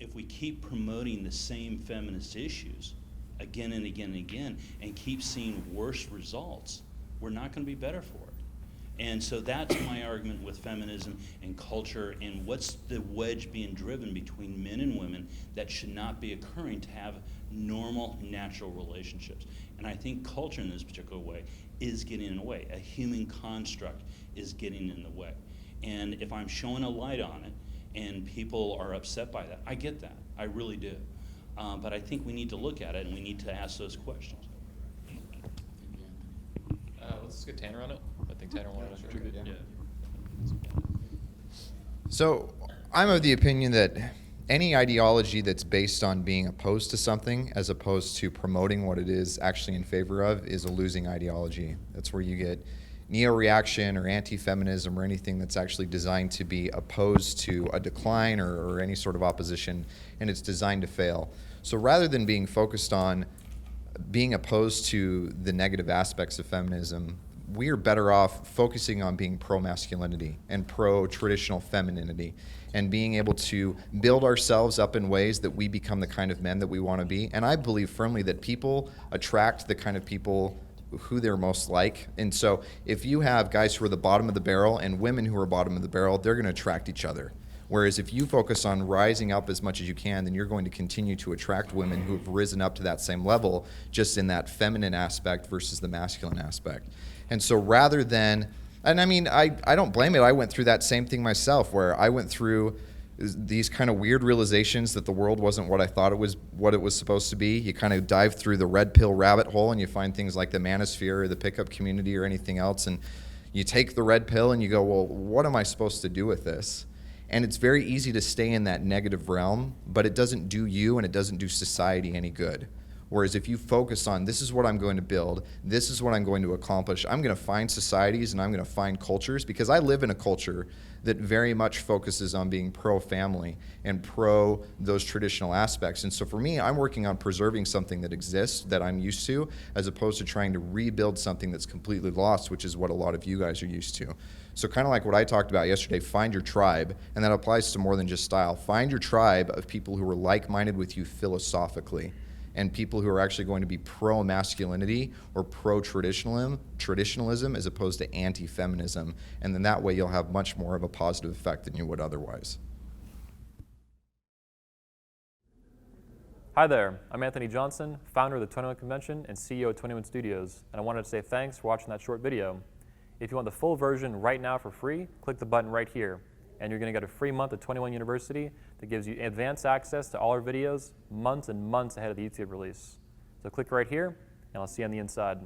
if we keep promoting the same feminist issues again and again and again and keep seeing worse results, we're not going to be better for it. And so that's my argument with feminism and culture, and what's the wedge being driven between men and women that should not be occurring to have normal, natural relationships. And I think culture in this particular way is getting in the way. A human construct is getting in the way. And if I'm showing a light on it and people are upset by that, I get that. I really do. But I think we need to look at it and we need to ask those questions. Let's get Tanner on it. I think Tanner wanted to contribute. Yeah. So I'm of the opinion that any ideology that's based on being opposed to something as opposed to promoting what it is actually in favor of is a losing ideology. That's where you get neo-reaction or anti-feminism or anything that's actually designed to be opposed to a decline or any sort of opposition, and it's designed to fail. So rather than being focused on being opposed to the negative aspects of feminism, we are better off focusing on being pro-masculinity and pro-traditional femininity and being able to build ourselves up in ways that we become the kind of men that we want to be. And I believe firmly that people attract the kind of people who they're most like. And so if you have guys who are the bottom of the barrel and women who are bottom of the barrel, they're going to attract each other. Whereas if you focus on rising up as much as you can, then you're going to continue to attract women who have risen up to that same level, just in that feminine aspect versus the masculine aspect. And so rather than, and I mean, I don't blame it. I went through that same thing myself, where I went through these kind of weird realizations that the world wasn't what I thought it was, what it was supposed to be. You kind of dive through the red pill rabbit hole and you find things like the manosphere or the pickup community or anything else. And you take the red pill and you go, well, what am I supposed to do with this? And it's very easy to stay in that negative realm, but it doesn't do you and it doesn't do society any good. Whereas if you focus on, this is what I'm going to build, this is what I'm going to accomplish, I'm going to find societies and I'm going to find cultures, because I live in a culture that very much focuses on being pro-family and pro those traditional aspects. And so for me, I'm working on preserving something that exists, that I'm used to, as opposed to trying to rebuild something that's completely lost, which is what a lot of you guys are used to. So kind of like what I talked about yesterday, find your tribe, and that applies to more than just style. Find your tribe of people who are like-minded with you philosophically, and people who are actually going to be pro-masculinity or pro-traditionalism as opposed to anti-feminism. And then that way you'll have much more of a positive effect than you would otherwise. Hi there, I'm Anthony Johnson, founder of the 21 Convention and CEO of 21 Studios, and I wanted to say thanks for watching that short video. If you want the full version right now for free, click the button right here, and you're going to get a free month of 21 University that gives you advanced access to all our videos months and months ahead of the YouTube release. So click right here, and I'll see you on the inside.